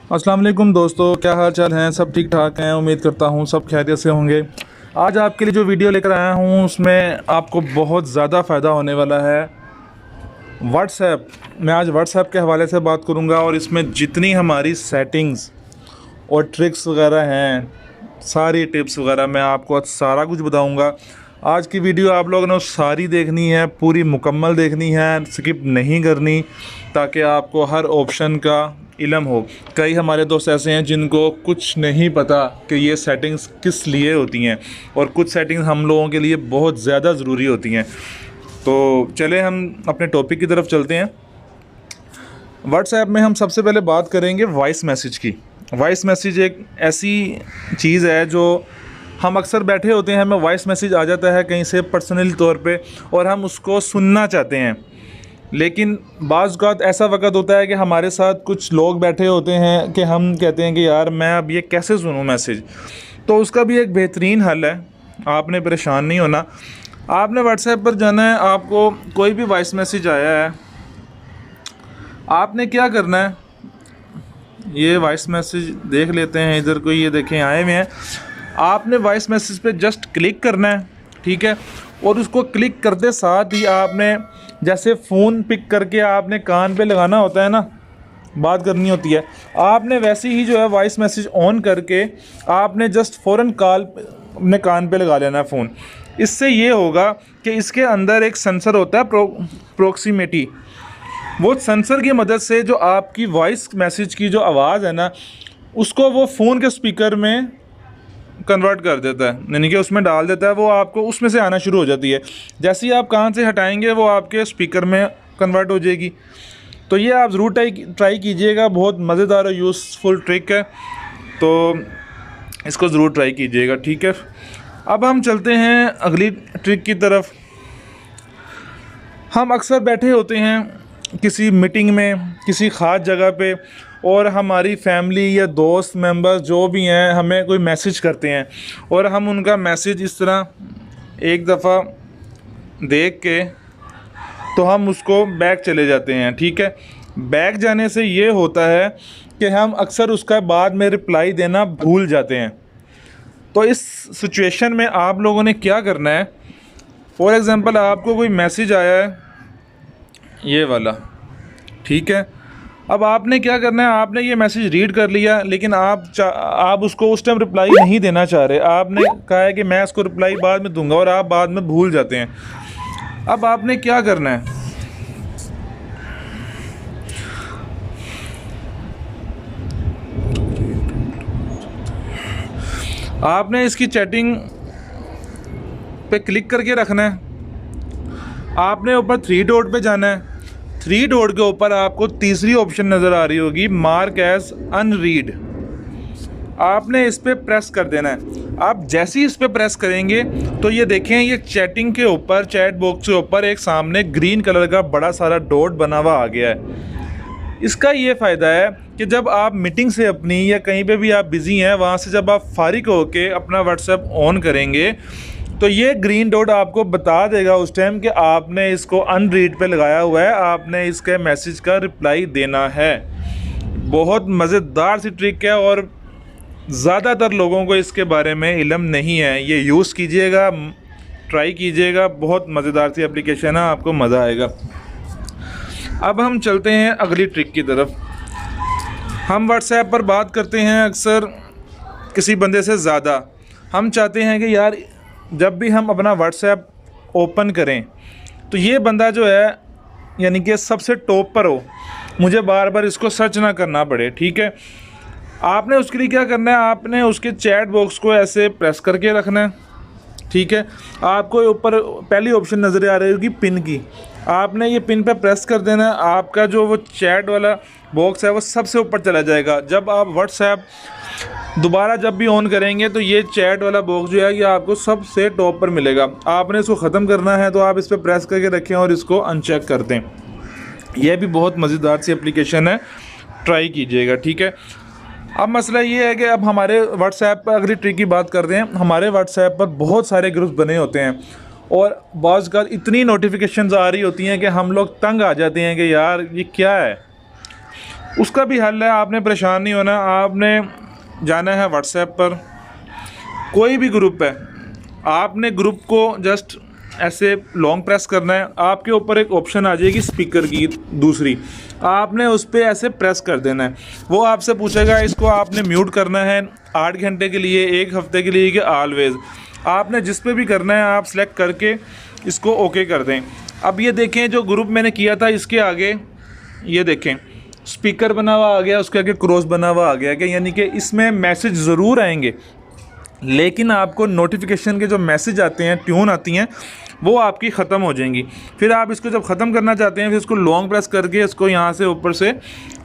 अस्सलाम वालेकुम दोस्तों, क्या हाल चाल हैं। सब ठीक ठाक हैं। उम्मीद करता हूँ सब खैरियत से होंगे। आज आपके लिए जो वीडियो लेकर आया हूँ उसमें आपको बहुत ज़्यादा फ़ायदा होने वाला है। व्हाट्सएप, मैं आज व्हाट्सएप के हवाले से बात करूँगा और इसमें जितनी हमारी सेटिंग्स और ट्रिक्स वगैरह हैं, सारी टिप्स वगैरह मैं आपको आज सारा कुछ बताऊँगा। आज की वीडियो आप लोगों ने सारी देखनी है, पूरी मुकम्मल देखनी है, स्किप नहीं करनी, ताकि आपको हर ऑप्शन का इल्म हो। कई हमारे दोस्त ऐसे हैं जिनको कुछ नहीं पता कि ये सेटिंग्स किस लिए होती हैं, और कुछ सेटिंग्स हम लोगों के लिए बहुत ज़्यादा ज़रूरी होती हैं। तो चले हम अपने टॉपिक की तरफ चलते हैं। व्हाट्सएप में हम सबसे पहले बात करेंगे वॉइस मैसेज की। वॉइस मैसेज एक ऐसी चीज़ है जो हम अक्सर बैठे होते हैं, हमें वॉइस मैसेज आ जाता है कहीं से पर्सनल तौर पे, और हम उसको सुनना चाहते हैं। लेकिन बाज़ औक़ात ऐसा वक़्त होता है कि हमारे साथ कुछ लोग बैठे होते हैं कि हम कहते हैं कि यार मैं अब ये कैसे सुनूँ मैसेज। तो उसका भी एक बेहतरीन हल है, आपने परेशान नहीं होना। आपने व्हाट्सएप पर जाना है, आपको कोई भी वॉइस मैसेज आया है, आपने क्या करना है, ये वॉइस मैसेज देख लेते हैं। इधर कोई ये देखें आए हुए हैं। आपने वॉइस मैसेज पे जस्ट क्लिक करना है, ठीक है। और उसको क्लिक करते साथ ही आपने जैसे फ़ोन पिक करके आपने कान पे लगाना होता है ना, बात करनी होती है, आपने वैसे ही जो है वॉइस मैसेज ऑन करके आपने जस्ट फ़ौरन कॉल अपने कान पे लगा लेना है फ़ोन। इससे ये होगा कि इसके अंदर एक सेंसर होता है प्रॉक्सिमिटी। वो सेंसर की मदद से जो आपकी वॉइस मैसेज की जो आवाज़ है ना, उसको वो फ़ोन के स्पीकर में कन्वर्ट कर देता है, यानी कि उसमें डाल देता है। वो आपको उसमें से आना शुरू हो जाती है। जैसे ही आप कान से हटाएंगे वो आपके स्पीकर में कन्वर्ट हो जाएगी। तो ये आप ज़रूर ट्राई कीजिएगा, बहुत मज़ेदार और यूज़फुल ट्रिक है, तो इसको ज़रूर ट्राई कीजिएगा, ठीक है। अब हम चलते हैं अगली ट्रिक की तरफ। हम अक्सर बैठे होते हैं किसी मीटिंग में, किसी ख़ास जगह पे, और हमारी फैमिली या दोस्त मेंबर्स जो भी हैं हमें कोई मैसेज करते हैं, और हम उनका मैसेज इस तरह एक दफ़ा देख के तो हम उसको बैक चले जाते हैं, ठीक है। बैक जाने से ये होता है कि हम अक्सर उसका बाद में रिप्लाई देना भूल जाते हैं। तो इस सिचुएशन में आप लोगों ने क्या करना है, फॉर एग्ज़ाम्पल आपको कोई मैसेज आया है ये वाला, ठीक है। अब आपने क्या करना है, आपने ये मैसेज रीड कर लिया, लेकिन आप उसको उस टाइम रिप्लाई नहीं देना चाह रहे। आपने कहा है कि मैं इसको रिप्लाई बाद में दूंगा, और आप बाद में भूल जाते हैं। अब आपने क्या करना है, आपने इसकी चैटिंग पे क्लिक करके रखना है। आपने ऊपर 3 डॉट पे जाना है। 3 डॉट के ऊपर आपको तीसरी ऑप्शन नज़र आ रही होगी, मार्क एज अनरीड। आपने इस पर प्रेस कर देना है। आप जैसे ही इस पर प्रेस करेंगे तो ये देखें, ये चैटिंग के ऊपर, चैट बॉक्स के ऊपर एक सामने ग्रीन कलर का बड़ा सारा डॉट बना हुआ आ गया है। इसका ये फ़ायदा है कि जब आप मीटिंग से अपनी या कहीं पे भी आप बिज़ी हैं, वहाँ से जब आप फारिग होके अपना व्हाट्सएप ऑन करेंगे तो ये ग्रीन डॉट आपको बता देगा उस टाइम कि आपने इसको अनरीड पे लगाया हुआ है, आपने इसके मैसेज का रिप्लाई देना है। बहुत मज़ेदार सी ट्रिक है, और ज़्यादातर लोगों को इसके बारे में इल्म नहीं है। ये यूज़ कीजिएगा, ट्राई कीजिएगा, बहुत मज़ेदार सी एप्लीकेशन है, आपको मज़ा आएगा। अब हम चलते हैं अगली ट्रिक की तरफ। हम व्हाट्सएप पर बात करते हैं अक्सर किसी बंदे से ज़्यादा। हम चाहते हैं कि यार जब भी हम अपना व्हाट्सएप ओपन करें तो ये बंदा जो है यानी कि सबसे टॉप पर हो, मुझे बार बार इसको सर्च ना करना पड़े, ठीक है। आपने उसके लिए क्या करना है, आपने उसके चैट बॉक्स को ऐसे प्रेस करके रखना है, ठीक है। आपको ऊपर पहली ऑप्शन नज़र आ रही होगी पिन की, आपने ये पिन पे प्रेस कर देना है। आपका जो वो चैट वाला बॉक्स है वो सबसे ऊपर चला जाएगा। जब आप व्हाट्सएप दोबारा जब भी ऑन करेंगे तो ये चैट वाला बॉक्स जो है ये आपको सबसे टॉप पर मिलेगा। आपने इसको ख़त्म करना है तो आप इस पर प्रेस करके रखें और इसको अनचेक कर दें। यह भी बहुत मज़ेदार सी एप्लीकेशन है, ट्राई कीजिएगा, ठीक है। अब मसला ये है कि अब हमारे व्हाट्सएप पर अगली ट्रिक की बात करते हैं। हमारे व्हाट्सएप पर बहुत सारे ग्रुप्स बने होते हैं, और बाज़ का इतनी नोटिफिकेशंस आ रही होती हैं कि हम लोग तंग आ जाते हैं कि यार ये क्या है। उसका भी हल है, आपने परेशान नहीं होना। आपने जाना है व्हाट्सएप पर, कोई भी ग्रुप है, आपने ग्रुप को जस्ट ऐसे लॉन्ग प्रेस करना है, आपके ऊपर एक ऑप्शन आ जाएगी स्पीकर की दूसरी, आपने उस पर ऐसे प्रेस कर देना है। वो आपसे पूछेगा इसको आपने म्यूट करना है 8 घंटे के लिए, 1 हफ्ते के लिए, कि ऑलवेज़। आपने जिस पे भी करना है आप सेलेक्ट करके इसको ओके कर दें। अब ये देखें जो ग्रुप मैंने किया था इसके आगे ये देखें स्पीकर बना हुआ आ गया, उसके आगे क्रॉस बना हुआ आ गया, कि यानी कि इसमें मैसेज ज़रूर आएंगे, लेकिन आपको नोटिफिकेशन के जो मैसेज आते हैं, ट्यून आती हैं, वो आपकी ख़त्म हो जाएंगी। फिर आप इसको जब ख़त्म करना चाहते हैं फिर इसको लॉन्ग प्रेस करके इसको यहाँ से ऊपर से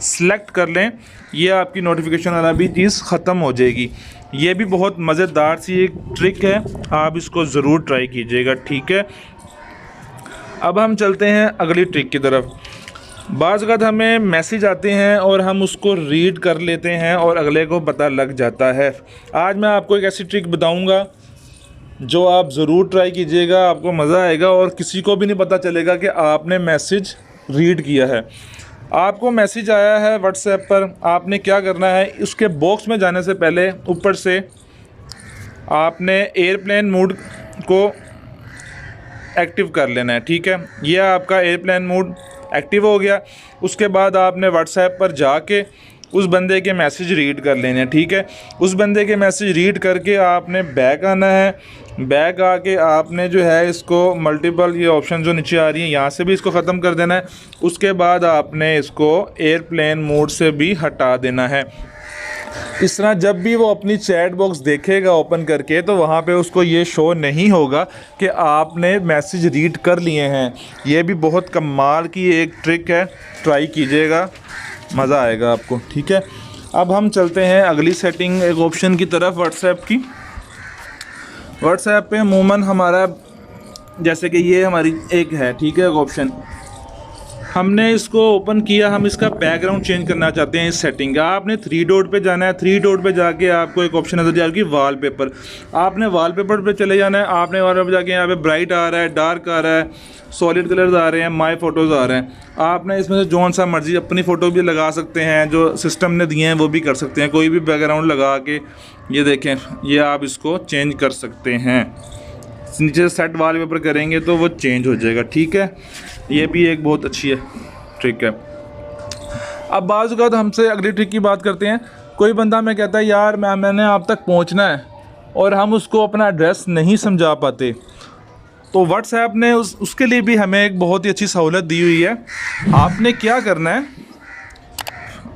सिलेक्ट कर लें, ये आपकी नोटिफिकेशन वाला भी चीज़ ख़त्म हो जाएगी। ये भी बहुत मज़ेदार सी एक ट्रिक है, आप इसको ज़रूर ट्राई कीजिएगा, ठीक है। अब हम चलते हैं अगली ट्रिक की तरफ। बाज़ वक़्त हमें मैसेज आते हैं और हम उसको रीड कर लेते हैं और अगले को पता लग जाता है। आज मैं आपको एक ऐसी ट्रिक बताऊंगा जो आप ज़रूर ट्राई कीजिएगा, आपको मज़ा आएगा और किसी को भी नहीं पता चलेगा कि आपने मैसेज रीड किया है। आपको मैसेज आया है व्हाट्सएप पर, आपने क्या करना है, उसके बॉक्स में जाने से पहले ऊपर से आपने एयरप्लेन मोड को एक्टिव कर लेना है, ठीक है। यह आपका एयरप्लेन मोड एक्टिव हो गया। उसके बाद आपने व्हाट्सएप पर जाके उस बंदे के मैसेज रीड कर लेने हैं, ठीक है। उस बंदे के मैसेज रीड करके आपने बैक आना है। बैक आके आपने जो है इसको मल्टीपल ये ऑप्शन जो नीचे आ रही हैं यहाँ से भी इसको ख़त्म कर देना है। उसके बाद आपने इसको एयरप्लेन मोड से भी हटा देना है। इस तरह जब भी वो अपनी चैट बॉक्स देखेगा ओपन करके तो वहाँ पे उसको ये शो नहीं होगा कि आपने मैसेज रीड कर लिए हैं। ये भी बहुत कमाल की एक ट्रिक है, ट्राई कीजिएगा, मज़ा आएगा आपको, ठीक है। अब हम चलते हैं अगली सेटिंग एक ऑप्शन की तरफ व्हाट्सएप की। व्हाट्सएप पे अमूमन हमारा जैसे कि ये हमारी एक है, ठीक है, एक ऑप्शन हमने इसको ओपन किया, हम इसका बैकग्राउंड चेंज करना चाहते हैं। इस सेटिंग का आपने 3 डॉट पे जाना है। 3 डॉट पे जाके आपको एक ऑप्शन नजर जाएगी वॉलपेपर, आपने वॉलपेपर पे चले जाना है। आपने वॉलपेपर जाके यहाँ पे ब्राइट आ रहा है, डार्क आ रहा है, सॉलिड कलर्स आ रहे हैं, माई फ़ोटोज़ आ रहे हैं। आपने इसमें से जौन सा मर्जी अपनी फ़ोटो भी लगा सकते हैं, जो सिस्टम ने दिए हैं वो भी कर सकते हैं। कोई भी बैकग्राउंड लगा के ये देखें, ये आप इसको चेंज कर सकते हैं। नीचे सेट वॉलपेपर करेंगे तो वो चेंज हो जाएगा, ठीक है। ये भी एक बहुत अच्छी है ट्रिक है। अब बाज़ औक़ात हमसे अगली ट्रिक की बात करते हैं। कोई बंदा हमें कहता है यार मैंने आप तक पहुंचना है और हम उसको अपना एड्रेस नहीं समझा पाते, तो व्हाट्सएप ने उसके लिए भी हमें एक बहुत ही अच्छी सहूलत दी हुई है। आपने क्या करना है,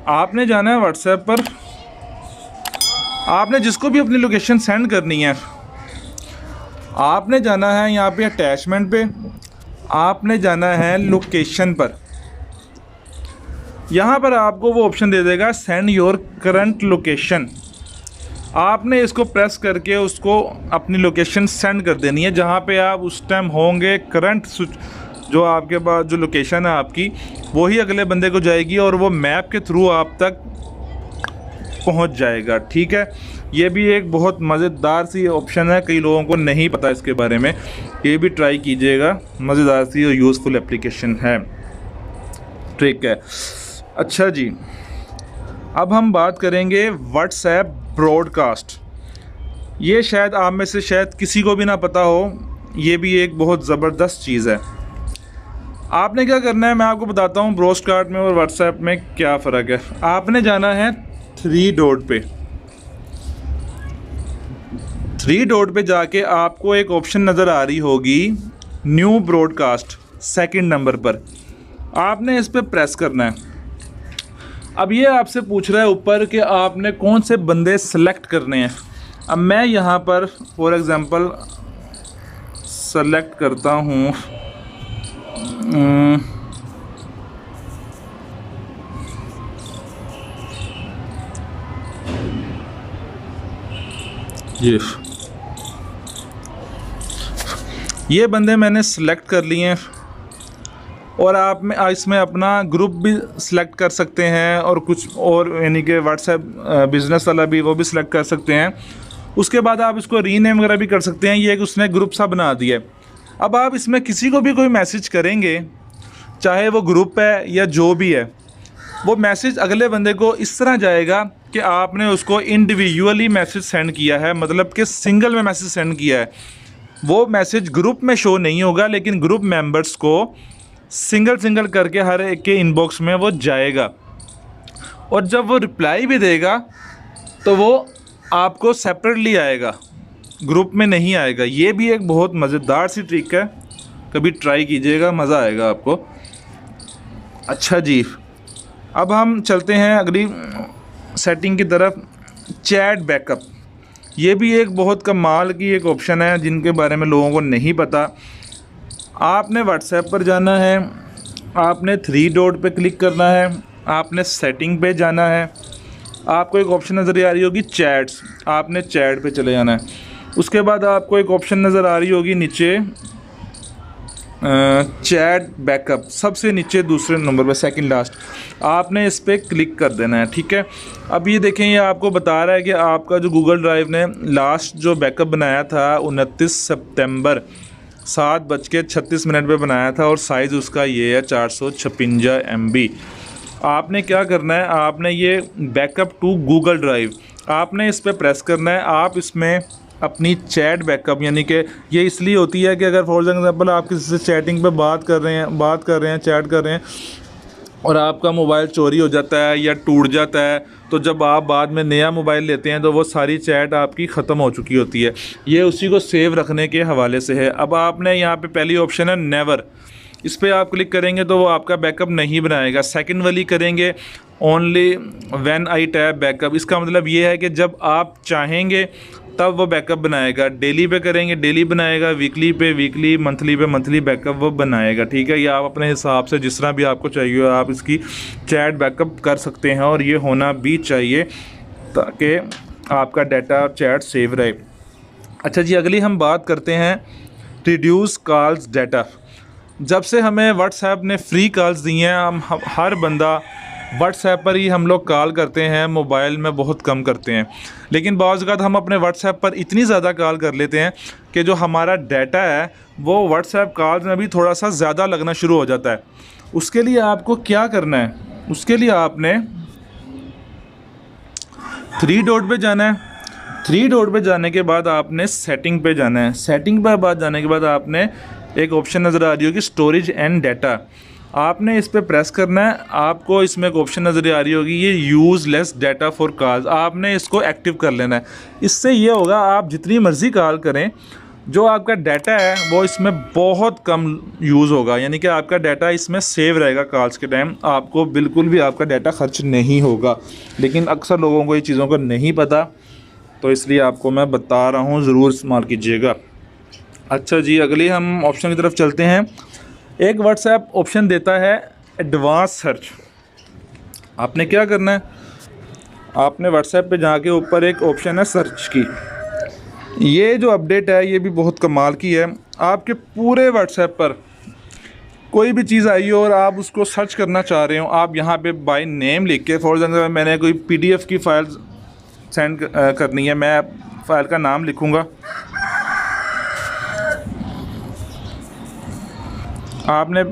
आपने जाना है व्हाट्सएप पर, आपने जिसको भी अपनी लोकेशन सेंड करनी है आपने जाना है यहाँ पे अटैचमेंट पे, आपने जाना है लोकेशन पर। यहाँ पर आपको वो ऑप्शन दे देगा सेंड योर करंट लोकेशन। आपने इसको प्रेस करके उसको अपनी लोकेशन सेंड कर देनी है जहाँ पे आप उस टाइम होंगे। करंट जो आपके पास जो लोकेशन है आपकी वही अगले बंदे को जाएगी और वो मैप के थ्रू आप तक पहुँच जाएगा, ठीक है। ये भी एक बहुत मज़ेदार सी ऑप्शन है, कई लोगों को नहीं पता इसके बारे में, ये भी ट्राई कीजिएगा। मज़ेदार सी और यूज़फुल एप्लीकेशन है, ट्रिक है। अच्छा जी, अब हम बात करेंगे व्हाट्सएप ब्रॉडकास्ट। ये शायद आप में से शायद किसी को भी ना पता हो, ये भी एक बहुत ज़बरदस्त चीज़ है। आपने क्या करना है मैं आपको बताता हूँ ब्रॉडकास्ट में और व्हाट्सएप में क्या फ़र्क है। आपने जाना है 3 डॉट पे। 3 डॉट पे जाके आपको एक ऑप्शन नज़र आ रही होगी न्यू ब्रॉडकास्ट, सेकंड नंबर पर आपने इस पर प्रेस करना है। अब ये आपसे पूछ रहा है ऊपर कि आपने कौन से बंदे सेलेक्ट करने हैं। अब मैं यहाँ पर फॉर एग्ज़ाम्पल सेलेक्ट करता हूँ ये बंदे मैंने सेलेक्ट कर लिए हैं और आप में इसमें अपना ग्रुप भी सिलेक्ट कर सकते हैं और कुछ और यानी कि व्हाट्सएप बिज़नेस वाला भी वो भी सिलेक्ट कर सकते हैं। उसके बाद आप इसको रीनेम वगैरह भी कर सकते हैं। ये एक उसने ग्रुप सा बना दिया। अब आप इसमें किसी को भी कोई मैसेज करेंगे, चाहे वो ग्रुप है या जो भी है, वो मैसेज अगले बंदे को इस तरह जाएगा कि आपने उसको इंडिविजुअली मैसेज सेंड किया है, मतलब कि सिंगल में मैसेज सेंड किया है। वो मैसेज ग्रुप में शो नहीं होगा, लेकिन ग्रुप मेंबर्स को सिंगल सिंगल करके हर एक के इनबॉक्स में वो जाएगा, और जब वो रिप्लाई भी देगा तो वो आपको सेपरेटली आएगा, ग्रुप में नहीं आएगा। ये भी एक बहुत मज़ेदार सी ट्रिक है, कभी ट्राई कीजिएगा, मज़ा आएगा आपको। अच्छा जी, अब हम चलते हैं अगली सेटिंग की तरफ, चैट बैकअप। ये भी एक बहुत कमाल की एक ऑप्शन है जिनके बारे में लोगों को नहीं पता। आपने व्हाट्सएप पर जाना है, आपने 3 डॉट पे क्लिक करना है, आपने सेटिंग पे जाना है, आपको एक ऑप्शन नज़र आ रही होगी चैट्स, आपने चैट पे चले जाना है। उसके बाद आपको एक ऑप्शन नज़र आ रही होगी नीचे चैट बैकअप, सबसे नीचे दूसरे नंबर पे, सेकंड लास्ट, आपने इस पर क्लिक कर देना है। ठीक है, अब ये देखें, ये आपको बता रहा है कि आपका जो गूगल ड्राइव ने लास्ट जो बैकअप बनाया था 29 सितंबर 7:36 पे बनाया था, और साइज़ उसका ये है 456 MB। आपने क्या करना है, आपने ये बैकअप टू गूगल ड्राइव, आपने इस पर प्रेस करना है। आप इसमें अपनी चैट बैकअप, यानी कि ये इसलिए होती है कि अगर फॉर एग्जांपल आप किसी से चैटिंग पे बात कर रहे हैं, चैट कर रहे हैं, और आपका मोबाइल चोरी हो जाता है या टूट जाता है, तो जब आप बाद में नया मोबाइल लेते हैं तो वो सारी चैट आपकी ख़त्म हो चुकी होती है। ये उसी को सेव रखने के हवाले से है। अब आपने यहाँ पे पहली ऑप्शन है नेवर, इस पर आप क्लिक करेंगे तो वो आपका बैकअप नहीं बनाएगा। सेकंड वाली करेंगे only when I tap backup, इसका मतलब ये है कि जब आप चाहेंगे तब वो बैकअप बनाएगा। डेली पे करेंगे डेली बनाएगा, वीकली पे वीकली, मंथली पे मंथली बैकअप वो बनाएगा। ठीक है, ये आप अपने हिसाब से जिस तरह भी आपको चाहिए आप इसकी चैट बैकअप कर सकते हैं, और ये होना भी चाहिए ताकि आपका डाटा और चैट सेव रहे। अच्छा जी, अगली हम बात करते हैं रिड्यूस कॉल्स डाटा। जब से हमें व्हाट्सएप ने फ्री कॉल्स दी हैं, हम हर बंदा व्हाट्सएप पर ही हम लोग कॉल करते हैं, मोबाइल में बहुत कम करते हैं। लेकिन बाज़ औक़ात हम अपने व्हाट्सएप पर इतनी ज़्यादा कॉल कर लेते हैं कि जो हमारा डाटा है वो व्हाट्सएप कॉल्स में भी थोड़ा सा ज़्यादा लगना शुरू हो जाता है। उसके लिए आपको क्या करना है, उसके लिए आपने 3 डॉट पे जाना है। 3 डॉट पे जाने के बाद आपने सेटिंग पे जाना है। सेटिंग पर बाद जाने के बाद आपने एक ऑप्शन नज़र आ रही होगी स्टोरेज एंड डाटा, आपने इस पर प्रेस करना है। आपको इसमें एक ऑप्शन नज़र आ रही होगी ये use less data for calls, आपने इसको एक्टिव कर लेना है। इससे ये होगा आप जितनी मर्ज़ी कॉल करें, जो आपका डाटा है वो इसमें बहुत कम यूज़ होगा, यानी कि आपका डाटा इसमें सेव रहेगा कॉल्स के टाइम, आपको बिल्कुल भी आपका डाटा खर्च नहीं होगा। लेकिन अक्सर लोगों को ये चीज़ों को नहीं पता, तो इसलिए आपको मैं बता रहा हूँ, ज़रूर इस्तेमाल कीजिएगा। अच्छा जी, अगली हम ऑप्शन की तरफ चलते हैं। एक व्हाट्सएप ऑप्शन देता है एडवांस सर्च। आपने क्या करना है, आपने व्हाट्सएप पे जाके ऊपर एक ऑप्शन है सर्च की, ये जो अपडेट है ये भी बहुत कमाल की है। आपके पूरे व्हाट्सएप पर कोई भी चीज़ आई हो और आप उसको सर्च करना चाह रहे हो, आप यहाँ पे बाय नेम लिख के, फॉर एग्जाम्पल मैंने कोई PDF की फ़ाइल सेंड करनी है, मैं फ़ाइल का नाम लिखूँगा, आपने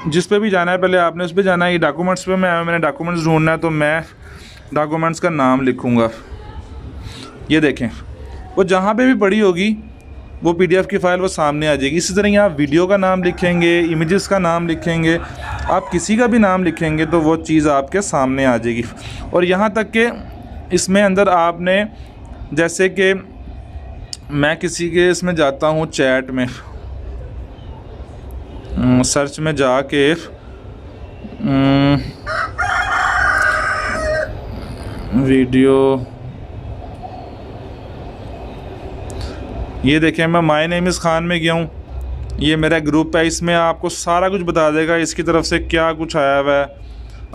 जिस पे भी जाना है पहले आपने उस पे जाना है। ये डॉक्यूमेंट्स पे मैंने डॉक्यूमेंट्स ढूंढना है, तो मैं डॉक्यूमेंट्स का नाम लिखूँगा। ये देखें, वो जहाँ पे भी पड़ी होगी वो PDF की फ़ाइल वो सामने आ जाएगी। इसी तरह आप वीडियो का नाम लिखेंगे, इमेजेस का नाम लिखेंगे, आप किसी का भी नाम लिखेंगे तो वो चीज़ आपके सामने आ जाएगी। और यहाँ तक कि इसमें अंदर आपने, जैसे कि मैं किसी के इसमें जाता हूँ चैट में, सर्च में जाके वीडियो, ये देखें मैं माय नेम इज़ खान में गया हूँ, ये मेरा ग्रुप है, इसमें आपको सारा कुछ बता देगा इसकी तरफ से क्या कुछ आया हुआ है।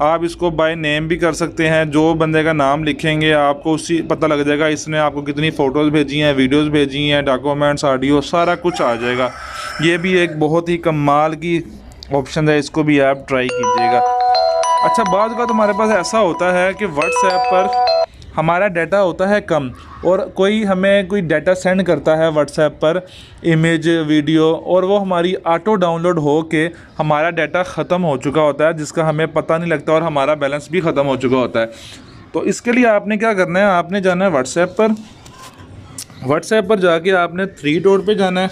आप इसको बाय नेम भी कर सकते हैं, जो बंदे का नाम लिखेंगे आपको उसी पता लग जाएगा इसने आपको कितनी फ़ोटोज़ भेजी हैं, वीडियोज़ भेजी हैं, डॉक्यूमेंट्स, ऑडियो, सारा कुछ आ जाएगा। ये भी एक बहुत ही कमाल की ऑप्शन है, इसको भी आप ट्राई कीजिएगा। अच्छा, बाज़ का तो हमारे पास ऐसा होता है कि व्हाट्सएप पर हमारा डाटा होता है कम, और कोई हमें कोई डाटा सेंड करता है व्हाट्सएप पर, इमेज वीडियो, और वो हमारी ऑटो डाउनलोड हो के हमारा डाटा ख़त्म हो चुका होता है, जिसका हमें पता नहीं लगता, और हमारा बैलेंस भी ख़त्म हो चुका होता है। तो इसके लिए आपने क्या करना है, आपने जाना है व्हाट्सएप पर जाके आपने 3 डॉट पे जाना है।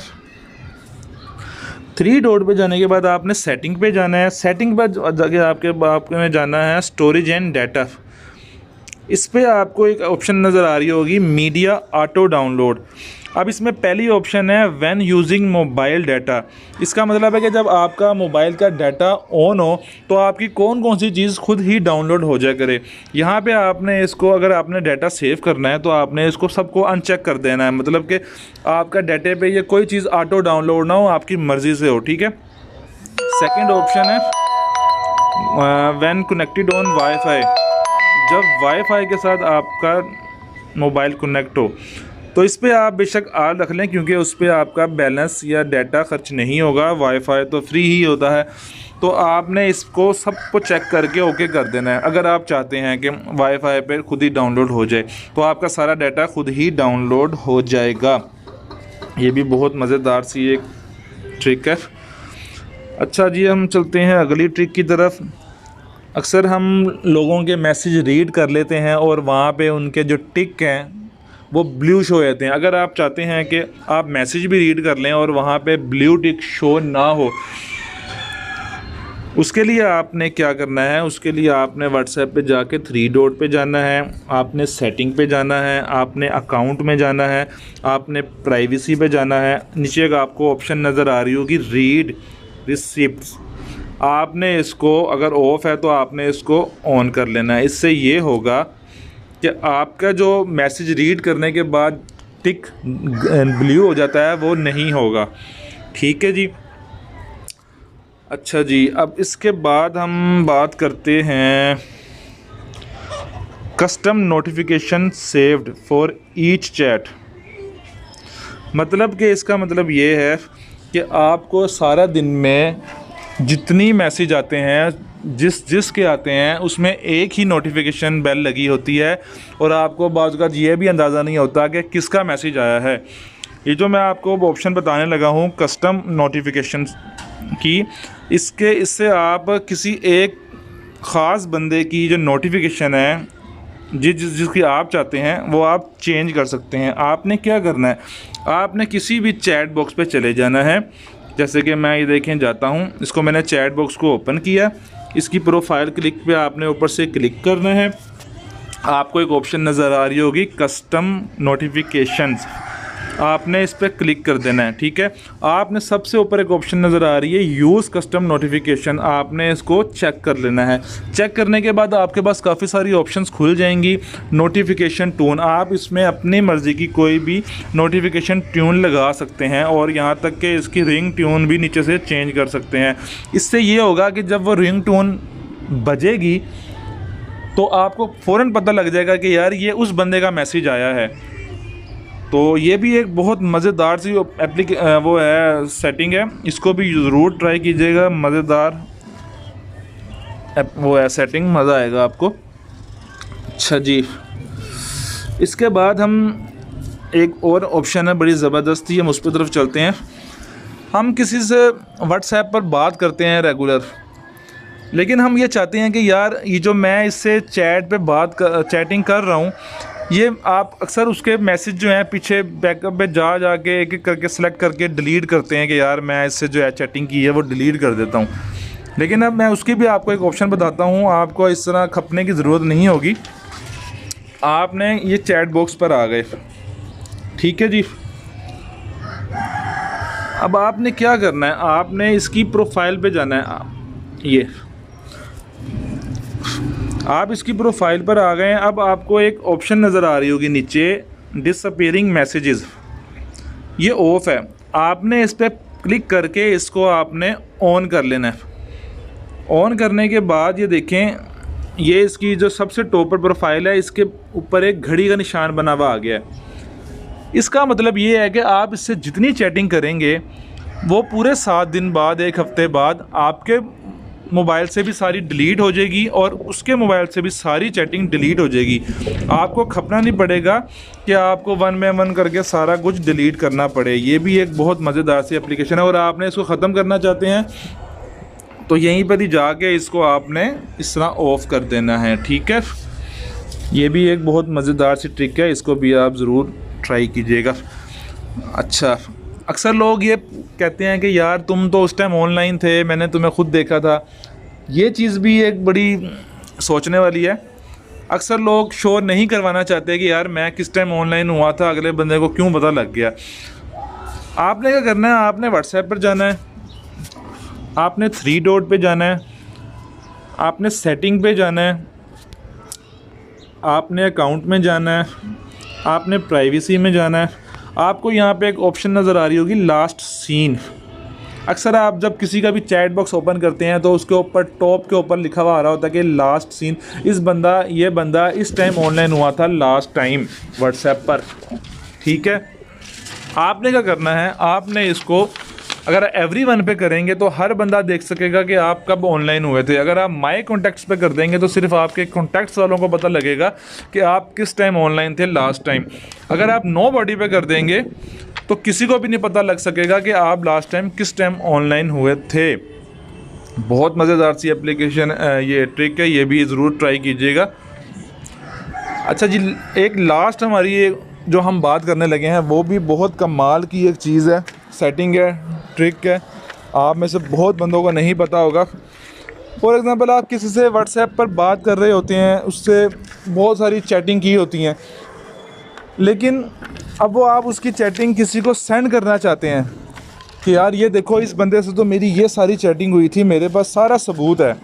3 डॉट पे जाने के बाद आपने सेटिंग पे जाना है। सेटिंग पर जाके आपके जाना है स्टोरेज एंड डाटा। इस पे आपको एक ऑप्शन नज़र आ रही होगी मीडिया ऑटो डाउनलोड। अब इसमें पहली ऑप्शन है व्हेन यूजिंग मोबाइल डाटा। इसका मतलब है कि जब आपका मोबाइल का डाटा ऑन हो तो आपकी कौन कौन सी चीज़ खुद ही डाउनलोड हो जाया करे। यहाँ पे आपने इसको, अगर आपने डाटा सेव करना है तो आपने इसको सबको अनचेक कर देना है, मतलब कि आपका डाटे पे ये कोई चीज़ ऑटो डाउनलोड ना हो, आपकी मर्ज़ी से हो, ठीक है। सेकेंड ऑप्शन है व्हेन कनेक्टेड ऑन वाईफाई। जब वाईफाई के साथ आपका मोबाइल कनेक्ट हो तो इस पे आप बेशक आल रख लें, क्योंकि उस पर आपका बैलेंस या डाटा खर्च नहीं होगा, वाईफाई तो फ्री ही होता है। तो आपने इसको सबको चेक करके ओके कर देना है। अगर आप चाहते हैं कि वाईफाई पे खुद ही डाउनलोड हो जाए तो आपका सारा डाटा खुद ही डाउनलोड हो जाएगा। ये भी बहुत मज़ेदार सी एक ट्रिक है। अच्छा जी, हम चलते हैं अगली ट्रिक की तरफ। अक्सर हम लोगों के मैसेज रीड कर लेते हैं और वहाँ पे उनके जो टिक हैं वो ब्लू शो होते हैं। अगर आप चाहते हैं कि आप मैसेज भी रीड कर लें और वहाँ पे ब्लू टिक शो ना हो, उसके लिए आपने क्या करना है, उसके लिए आपने व्हाट्सएप पे जाके 3 डॉट पे जाना है, आपने सेटिंग पे जाना है, आपने अकाउंट में जाना है, आपने प्राइवेसी पे जाना है। नीचे एक आपको ऑप्शन नज़र आ रही होगी रीड रिसिप्ट्स। आपने इसको, अगर ऑफ़ है तो आपने इसको ऑन कर लेना है। इससे ये होगा कि आपका जो मैसेज रीड करने के बाद टिक ब्लू हो जाता है वो नहीं होगा, ठीक है जी। अच्छा जी, अब इसके बाद हम बात करते हैं custom notification saved for each chat. मतलब कि इसका मतलब ये है कि आपको सारा दिन में जितनी मैसेज आते हैं, जिसके आते हैं, उसमें एक ही नोटिफिकेशन बेल लगी होती है, और आपको बाज़ औक़ात ये भी अंदाज़ा नहीं होता कि किसका मैसेज आया है। ये जो मैं आपको ऑप्शन बताने लगा हूँ कस्टम नोटिफिकेशन की, इससे आप किसी एक ख़ास बंदे की जो नोटिफिकेशन है जिसकी आप चाहते हैं वो आप चेंज कर सकते हैं। आपने क्या करना है, आपने किसी भी चैट बॉक्स पे चले जाना है। जैसे कि मैं ये देखें जाता हूँ, इसको मैंने चैट बॉक्स को ओपन किया, इसकी प्रोफाइल क्लिक पे आपने ऊपर से क्लिक करना है। आपको एक ऑप्शन नज़र आ रही होगी कस्टम नोटिफिकेशंस, आपने इस पर क्लिक कर देना है, ठीक है। आपने सबसे ऊपर एक ऑप्शन नज़र आ रही है यूज़ कस्टम नोटिफिकेशन, आपने इसको चेक कर लेना है। चेक करने के बाद आपके पास काफ़ी सारी ऑप्शंस खुल जाएंगी। नोटिफिकेशन टोन, आप इसमें अपनी मर्ज़ी की कोई भी नोटिफिकेशन ट्यून लगा सकते हैं, और यहाँ तक कि इसकी रिंग ट्यून भी नीचे से चेंज कर सकते हैं। इससे ये होगा कि जब वो रिंग टोन बजेगी तो आपको फ़ौरन पता लग जाएगा कि यार ये उस बंदे का मैसेज आया है। तो ये भी एक बहुत मज़ेदार सी वो है सेटिंग है, इसको भी ज़रूर ट्राई कीजिएगा। मज़ेदार वो है सेटिंग, मज़ा आएगा आपको। अच्छा जी, इसके बाद हम एक और ऑप्शन है बड़ी ज़बरदस्ती, हम उस पर तरफ चलते हैं। हम किसी से व्हाट्सएप पर बात करते हैं रेगुलर, लेकिन हम ये चाहते हैं कि यार ये जो मैं इससे चैटिंग कर रहा हूँ, ये आप अक्सर उसके मैसेज जो हैं पीछे बैकअप पे जाके एक एक करके सेलेक्ट करके डिलीट करते हैं कि यार मैं इससे जो है चैटिंग की है वो डिलीट कर देता हूँ। लेकिन अब मैं उसकी भी आपको एक ऑप्शन बताता हूँ, आपको इस तरह खपने की ज़रूरत नहीं होगी। आपने ये चैट बॉक्स पर आ गए, ठीक है जी। अब आपने क्या करना है, आपने इसकी प्रोफाइल पे जाना है। ये आप इसकी प्रोफाइल पर आ गए हैं। अब आपको एक ऑप्शन नज़र आ रही होगी नीचे डिसअपीयरिंग मैसेजेस, ये ऑफ है। आपने इस पर क्लिक करके इसको आपने ऑन कर लेना है। ऑन करने के बाद ये देखें, ये इसकी जो सबसे टॉप पर प्रोफाइल है, इसके ऊपर एक घड़ी का निशान बना हुआ आ गया है। इसका मतलब ये है कि आप इससे जितनी चैटिंग करेंगे वो पूरे 7 दिन बाद, 1 हफ़्ते बाद आपके मोबाइल से भी सारी डिलीट हो जाएगी और उसके मोबाइल से भी सारी चैटिंग डिलीट हो जाएगी। आपको खपना नहीं पड़ेगा कि आपको वन बाय वन करके सारा कुछ डिलीट करना पड़े। ये भी एक बहुत मज़ेदार सी एप्लीकेशन है और आपने इसको ख़त्म करना चाहते हैं तो यहीं पर ही जाके इसको आपने इस तरह ऑफ़ कर देना है, ठीक है। ये भी एक बहुत मज़ेदार सी ट्रिक है, इसको भी आप ज़रूर ट्राई कीजिएगा। अच्छा, अक्सर लोग ये कहते हैं कि यार तुम तो उस टाइम ऑनलाइन थे, मैंने तुम्हें ख़ुद देखा था। ये चीज़ भी एक बड़ी सोचने वाली है। अक्सर लोग शो नहीं करवाना चाहते कि यार मैं किस टाइम ऑनलाइन हुआ था, अगले बंदे को क्यों पता लग गया। आपने क्या करना है, आपने व्हाट्सएप पर जाना है, आपने 3 डॉट पे जाना है, आपने सेटिंग पे जाना है, आपने अकाउंट में जाना है, आपने प्राइवेसी में जाना है। आपको यहाँ पे एक ऑप्शन नज़र आ रही होगी लास्ट सीन। अक्सर आप जब किसी का भी चैट बॉक्स ओपन करते हैं तो उसके ऊपर टॉप के ऊपर लिखा हुआ आ रहा होता है कि लास्ट सीन, ये बंदा इस टाइम ऑनलाइन हुआ था लास्ट टाइम व्हाट्सएप पर, ठीक है। आपने क्या करना है, आपने इसको अगर एवरीवन पे करेंगे तो हर बंदा देख सकेगा कि आप कब ऑनलाइन हुए थे। अगर आप माय कॉन्टैक्ट्स पे कर देंगे तो सिर्फ आपके कॉन्टैक्ट्स वालों को पता लगेगा कि आप किस टाइम ऑनलाइन थे लास्ट टाइम। अगर आप नोबॉडी पे कर देंगे तो किसी को भी नहीं पता लग सकेगा कि आप लास्ट टाइम किस टाइम ऑनलाइन हुए थे। बहुत मज़ेदार सी एप्लीकेशन ये ट्रिक है, ये भी ज़रूर ट्राई कीजिएगा। अच्छा जी, एक लास्ट हमारी ये जो हम बात करने लगे हैं वो भी बहुत कमाल की एक चीज़ है, सेटिंग है, ट्रिक है। आप में से बहुत बंदों को नहीं पता होगा। फॉर एग्ज़ाम्पल, आप किसी से व्हाट्सएप पर बात कर रहे होते हैं, उससे बहुत सारी चैटिंग की होती हैं, लेकिन अब वो आप उसकी चैटिंग किसी को सेंड करना चाहते हैं कि यार ये देखो, इस बंदे से तो मेरी ये सारी चैटिंग हुई थी, मेरे पास सारा सबूत है।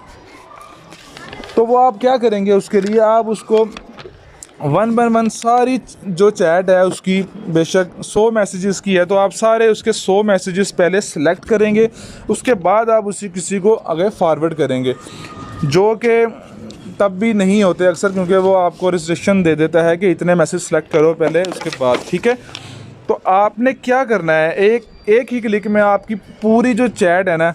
तो वो आप क्या करेंगे, उसके लिए आप उसको वन बाय वन सारी जो चैट है उसकी, बेशक 100 मैसेजेस की है तो आप सारे उसके 100 मैसेजेस पहले सेलेक्ट करेंगे, उसके बाद आप उसी किसी को आगे फॉरवर्ड करेंगे, जो कि तब भी नहीं होते अक्सर, क्योंकि वो आपको रिस्ट्रिक्शन दे देता है कि इतने मैसेज सेलेक्ट करो पहले, उसके बाद, ठीक है। तो आपने क्या करना है, एक ही क्लिक में आपकी पूरी जो चैट है ना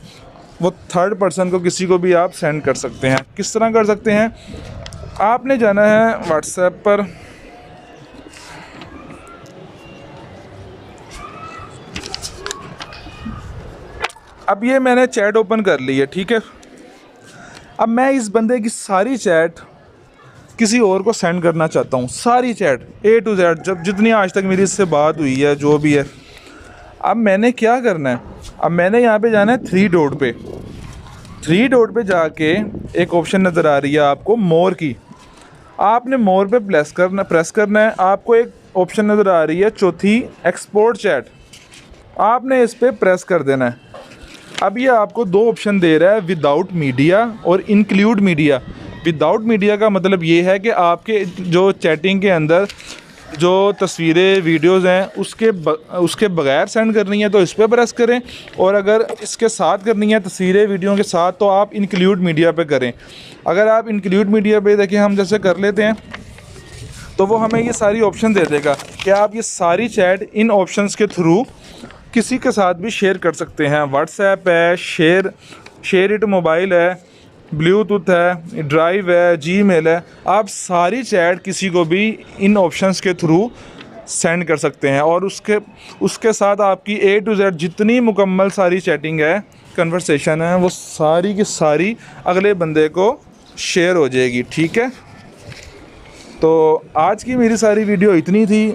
वो थर्ड पर्सन को, किसी को भी आप सेंड कर सकते हैं। किस तरह कर सकते हैं, आपने जाना है व्हाट्सएप पर, अब ये मैंने चैट ओपन कर ली है, ठीक है। अब मैं इस बंदे की सारी चैट किसी और को सेंड करना चाहता हूँ, सारी चैट A to Z, जब जितनी आज तक मेरी इससे बात हुई है, जो भी है। अब मैंने क्या करना है, अब मैंने यहाँ पे जाना है 3 डॉट पे। 3 डॉट पे जाके एक ऑप्शन नज़र आ रही है आपको मोर की, आपने मोर पे प्रेस करना है। आपको एक ऑप्शन नज़र आ रही है चौथी, एक्सपोर्ट चैट, आपने इस पर प्रेस कर देना है। अब ये आपको 2 ऑप्शन दे रहा है, विदाउट मीडिया और इंक्लूड मीडिया। विदाउट मीडिया का मतलब ये है कि आपके जो चैटिंग के अंदर जो तस्वीरें, वीडियोज़ हैं उसके बगैर सेंड करनी है तो इस पर प्रेस करें, और अगर इसके साथ करनी है तस्वीरें वीडियो के साथ तो आप इंक्लूड मीडिया पे करें। अगर आप इंक्लूड मीडिया पे देखिए, हम जैसे कर लेते हैं तो वो हमें ये सारी ऑप्शन दे देगा कि आप ये सारी चैट इन ऑप्शंस के थ्रू किसी के साथ भी शेयर कर सकते हैं। व्हाट्सएप है, शेयर इट मोबाइल है, ब्लूटूथ है, ड्राइव है, जीमेल है, आप सारी चैट किसी को भी इन ऑप्शंस के थ्रू सेंड कर सकते हैं। और उसके साथ आपकी A to Z जितनी मुकम्मल सारी चैटिंग है, कन्वर्सेशन है, वो सारी की सारी अगले बंदे को शेयर हो जाएगी, ठीक है। तो आज की मेरी सारी वीडियो इतनी थी।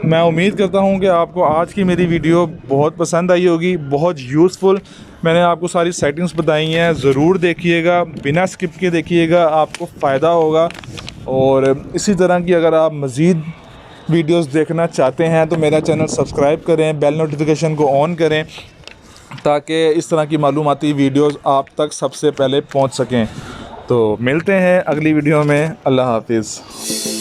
मैं उम्मीद करता हूँ कि आपको आज की मेरी वीडियो बहुत पसंद आई होगी, बहुत यूज़फुल। मैंने आपको सारी सेटिंग्स बताई हैं, ज़रूर देखिएगा, बिना स्किप के देखिएगा, आपको फ़ायदा होगा। और इसी तरह की अगर आप मज़ीद वीडियोस देखना चाहते हैं तो मेरा चैनल सब्सक्राइब करें, बेल नोटिफिकेशन को ऑन करें, ताकि इस तरह की मालूमाती वीडियोस आप तक सबसे पहले पहुंच सकें। तो मिलते हैं अगली वीडियो में। अल्लाह हाफिज़।